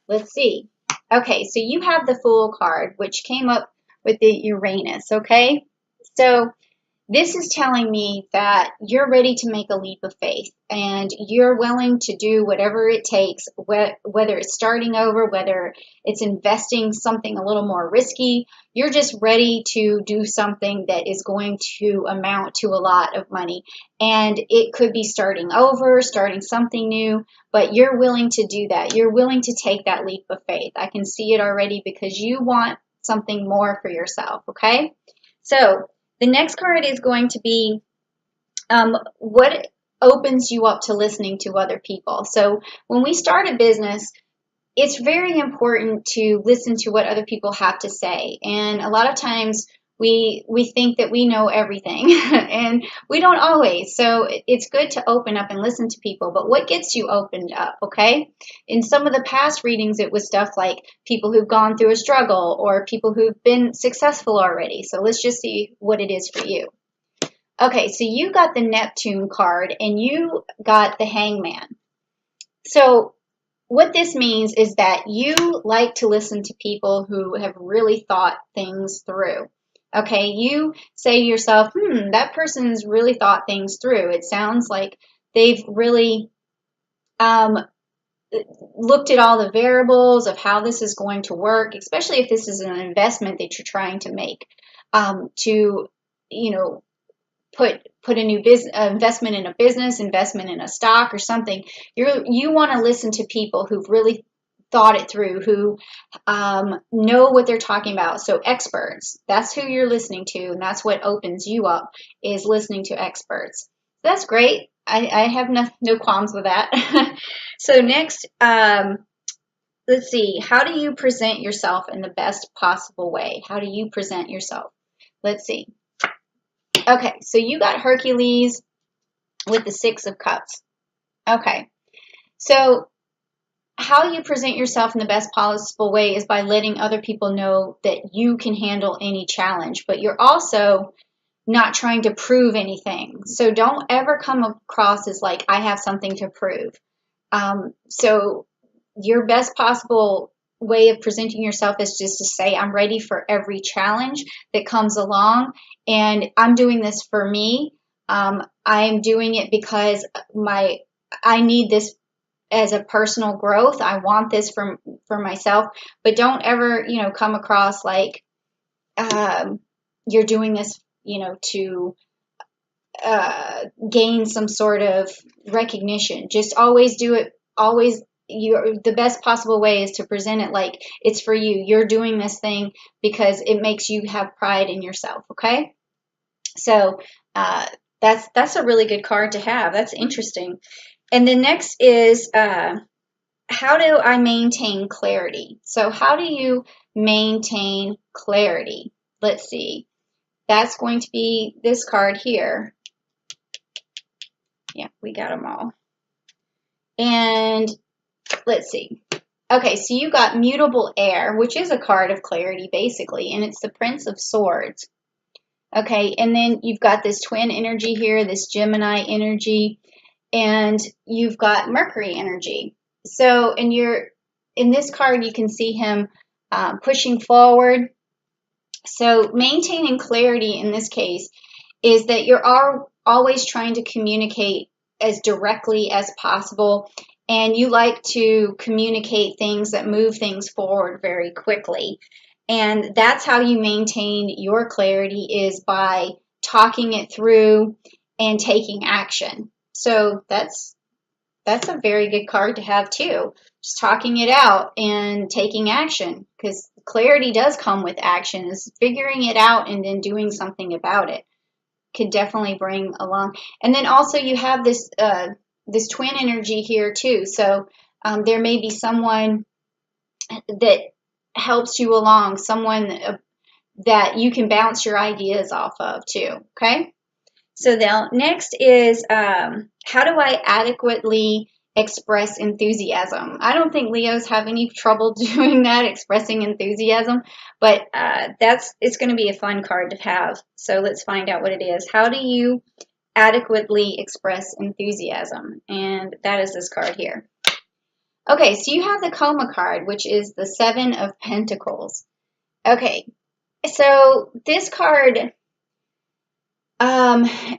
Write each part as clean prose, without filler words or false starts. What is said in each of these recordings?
Let's see. Okay, so you have the Fool card, which came up with the Uranus, okay? So this is telling me that you're ready to make a leap of faith and you're willing to do whatever it takes, whether it's starting over, whether it's investing something a little more risky. You're just ready to do something that is going to amount to a lot of money. And it could be starting over, starting something new, but you're willing to do that. You're willing to take that leap of faith. I can see it already because you want something more for yourself, okay? So, the next card is going to be what opens you up to listening to other people. So when we start a business, it's very important to listen to what other people have to say. And a lot of times we think that we know everything and we don't always. So it's good to open up and listen to people. But what gets you opened up, okay? In some of the past readings, it was stuff like people who've gone through a struggle or people who've been successful already. So let's just see what it is for you. Okay, so you got the Neptune card and you got the Hangman. So what this means is that you like to listen to people who have really thought things through. Okay, you say to yourself, that person's really thought things through. It sounds like they've really looked at all the variables of how this is going to work, especially if this is an investment that you're trying to make, to, you know, put a new business, investment in a business, investment in a stock or something. You want to listen to people who've really thought it through, who know what they're talking about. So experts, that's who you're listening to, and that's what opens you up, is listening to experts. That's great. I have no qualms with that. So next, let's see. How do you present yourself in the best possible way? How do you present yourself? Let's see. Okay, so you got Hercules with the Six of Cups. Okay, so how you present yourself in the best possible way is by letting other people know that you can handle any challenge, but you're also not trying to prove anything. So don't ever come across as like, I have something to prove. So your best possible way of presenting yourself is just to say, I'm ready for every challenge that comes along, and I'm doing this for me. I'm doing it because I need this as a personal growth. I want this for myself, but don't ever, come across like you're doing this, to gain some sort of recognition. Just always do it. Always, the best possible way is to present it like it's for you. You're doing this thing because it makes you have pride in yourself. Okay, so that's a really good card to have. That's interesting. And the next is how do I maintain clarity? So how do you maintain clarity? Let's see. That's going to be this card here. Yeah, we got them all. And let's see. Okay, so you got Mutable Air, which is a card of clarity, basically, and it's the Prince of Swords. Okay, and then you've got this twin energy here, this Gemini energy, and you've got Mercury energy. So in this card, you can see him pushing forward. So maintaining clarity in this case is that you're always trying to communicate as directly as possible, and you like to communicate things that move things forward very quickly. And that's how you maintain your clarity, is by talking it through and taking action. So that's a very good card to have too. Just talking it out and taking action, because clarity does come with action. Is figuring it out and then doing something about it could definitely bring along. And then also you have this this twin energy here too. So there may be someone that helps you along, someone that you can bounce your ideas off of too. Okay. So now next is how do I adequately express enthusiasm? I don't think Leos have any trouble doing that, expressing enthusiasm, but it's going to be a fun card to have. So let's find out what it is. How do you adequately express enthusiasm? And that is this card here. Okay, so you have the Coma card, which is the Seven of Pentacles. Okay, so this card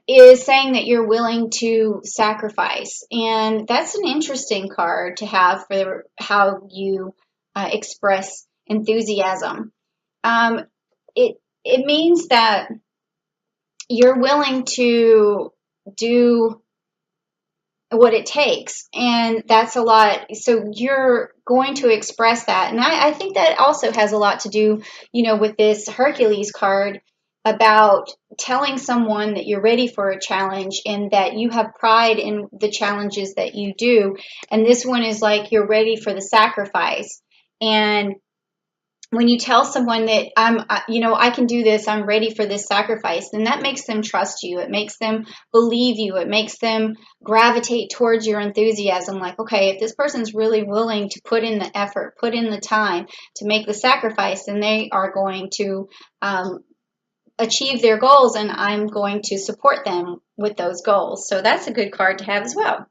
is saying that you're willing to sacrifice. And that's an interesting card to have for how you express enthusiasm. It means that you're willing to do what it takes, and that's a lot. So you're going to express that, and I think that also has a lot to do, with this Hercules card, about telling someone that you're ready for a challenge and that you have pride in the challenges that you do. And this one is like you're ready for the sacrifice. And when you tell someone that I can do this, I'm ready for this sacrifice, then that makes them trust you. It makes them believe you. It makes them gravitate towards your enthusiasm. Like, okay, if this person's really willing to put in the effort, put in the time to make the sacrifice, then they are going to achieve their goals, and I'm going to support them with those goals. So that's a good card to have as well.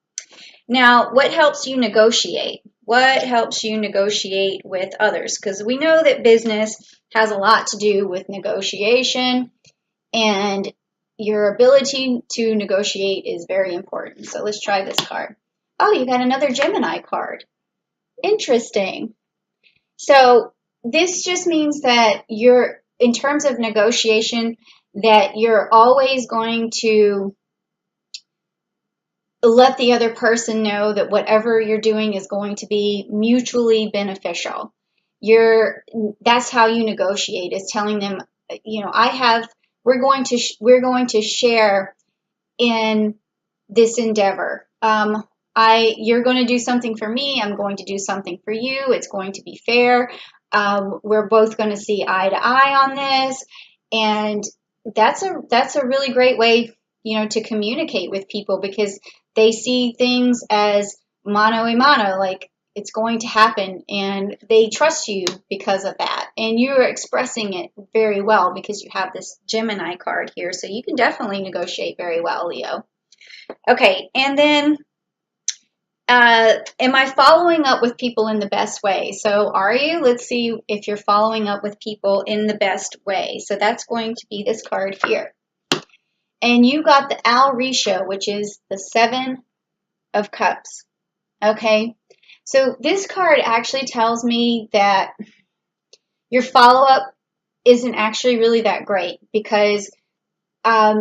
Now, what helps you negotiate? What helps you negotiate with others? Because we know that business has a lot to do with negotiation, and your ability to negotiate is very important. So let's try this card. Oh, you got another Gemini card. Interesting. So this just means that you're, in terms of negotiation, that you're always going to let the other person know that whatever you're doing is going to be mutually beneficial. That's how you negotiate, is telling them, we're going to share in this endeavor. You're going to do something for me. I'm going to do something for you. It's going to be fair. We're both going to see eye to eye on this, and that's a really great way, to communicate with people, because they see things as mano a mano, like it's going to happen, and they trust you because of that. And you're expressing it very well because you have this Gemini card here, so you can definitely negotiate very well, Leo. Okay, and then am I following up with people in the best way? So are you? Let's see if you're following up with people in the best way. So that's going to be this card here. And you got the Alrisha, which is the Seven of Cups. Okay, so this card actually tells me that your follow-up isn't actually really that great, because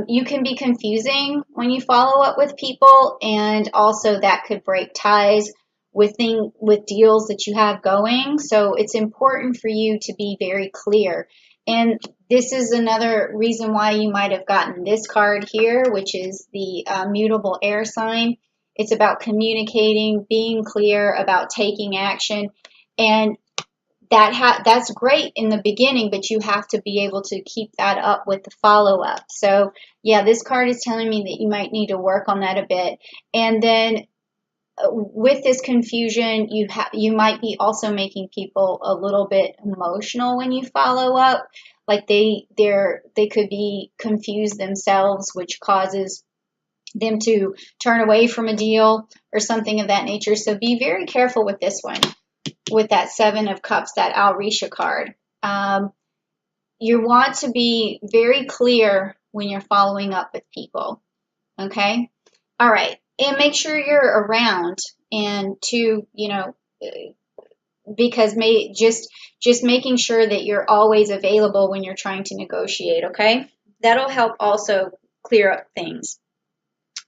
you can be confusing when you follow up with people, and also that could break ties with deals that you have going. So it's important for you to be very clear. And this is another reason why you might have gotten this card here, which is the mutable air sign. It's about communicating, being clear, about taking action, and that's great in the beginning, but you have to be able to keep that up with the follow-up. So yeah, this card is telling me that you might need to work on that a bit. And then with this confusion, you might be also making people a little bit emotional when you follow up. Like they could be confused themselves, which causes them to turn away from a deal or something of that nature. So be very careful with this one, with that Seven of Cups, that Alrisha card. You want to be very clear when you're following up with people. Okay? All right. And make sure you're around, and because just making sure that you're always available when you're trying to negotiate, okay? That'll help also clear up things.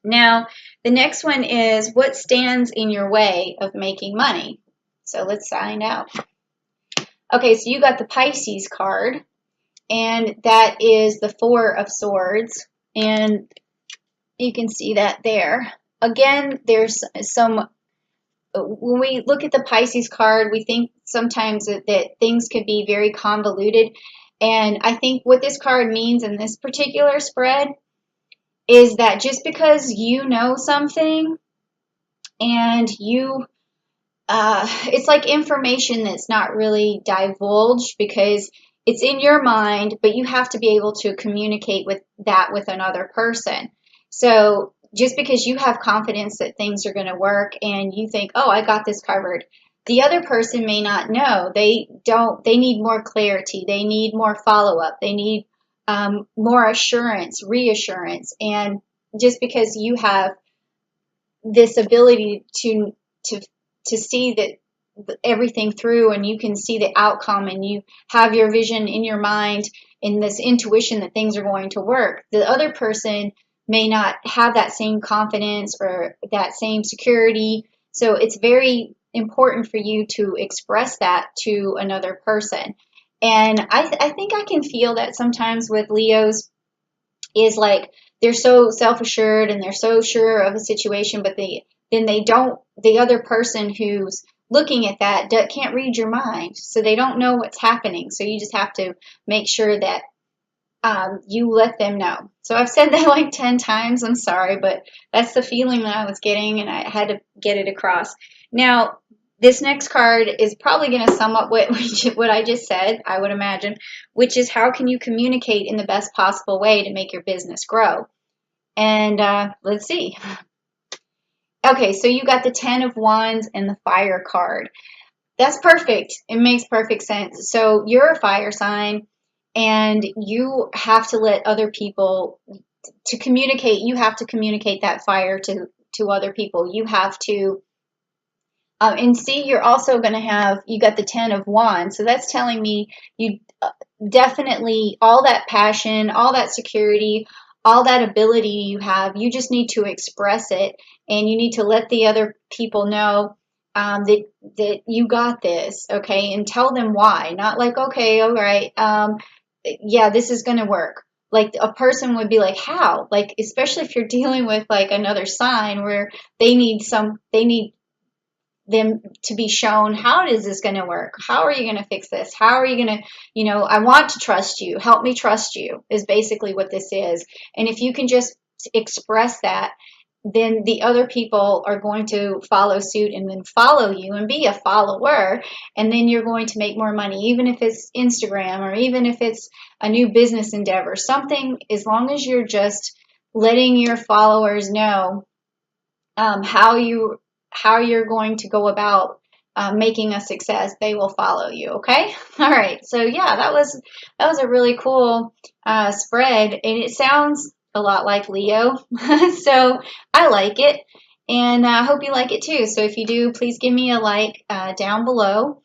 Now, the next one is, what stands in your way of making money? So let's find out. Okay, so you got the Pisces card, and that is the Four of Swords, and you can see that there. Again, there's some, when we look at the Pisces card, we think sometimes that things could be very convoluted, and I think what this card means in this particular spread is that just because you know something and it's like information that's not really divulged because it's in your mind, but you have to be able to communicate with another person. So just because you have confidence that things are going to work and you think, oh, I got this covered, the other person may not know. They need more clarity. They need more follow up. They need more assurance, reassurance. And just because you have this ability to, to see that everything through and you can see the outcome and you have your vision in your mind and this intuition that things are going to work, the other person may not have that same confidence or that same security. So it's very important for you to express that to another person. And I think I can feel that sometimes with Leos is like they're so self-assured and they're so sure of a situation, but they don't, the other person who's looking at that can't read your mind, so they don't know what's happening. So you just have to make sure that you let them know. So I've said that like 10 times. I'm sorry, but that's the feeling that I was getting and I had to get it across. Now, this next card is probably going to sum up what I just said, I would imagine, which is how can you communicate in the best possible way to make your business grow? And let's see. Okay, so you got the 10 of Wands and the Fire card. That's perfect. It makes perfect sense. So you're a fire sign and you have to let other people to communicate. You have to communicate that fire to other people. You have to, and see, you're also going to have, you got the 10 of Wands. So that's telling me you definitely, all that passion, all that security, all that ability you have, you just need to express it and you need to let the other people know that you got this, okay, and tell them why. Not like, okay, all right, yeah, this is going to work. Like a person would be like, how? Like, especially if you're dealing with like another sign where they need them to be shown, how is this going to work? How are you going to fix this? How are you going to, I want to trust you. Help me trust you is basically what this is. And if you can just express that, then the other people are going to follow suit and then follow you and be a follower. And then you're going to make more money, even if it's Instagram or even if it's a new business endeavor, something, as long as you're just letting your followers know how you're going to go about making a success, they will follow you. Okay. All right. So yeah, that was a really cool spread, and it sounds a lot like Leo. So I like it, and I hope you like it too. So if you do, please give me a like down below.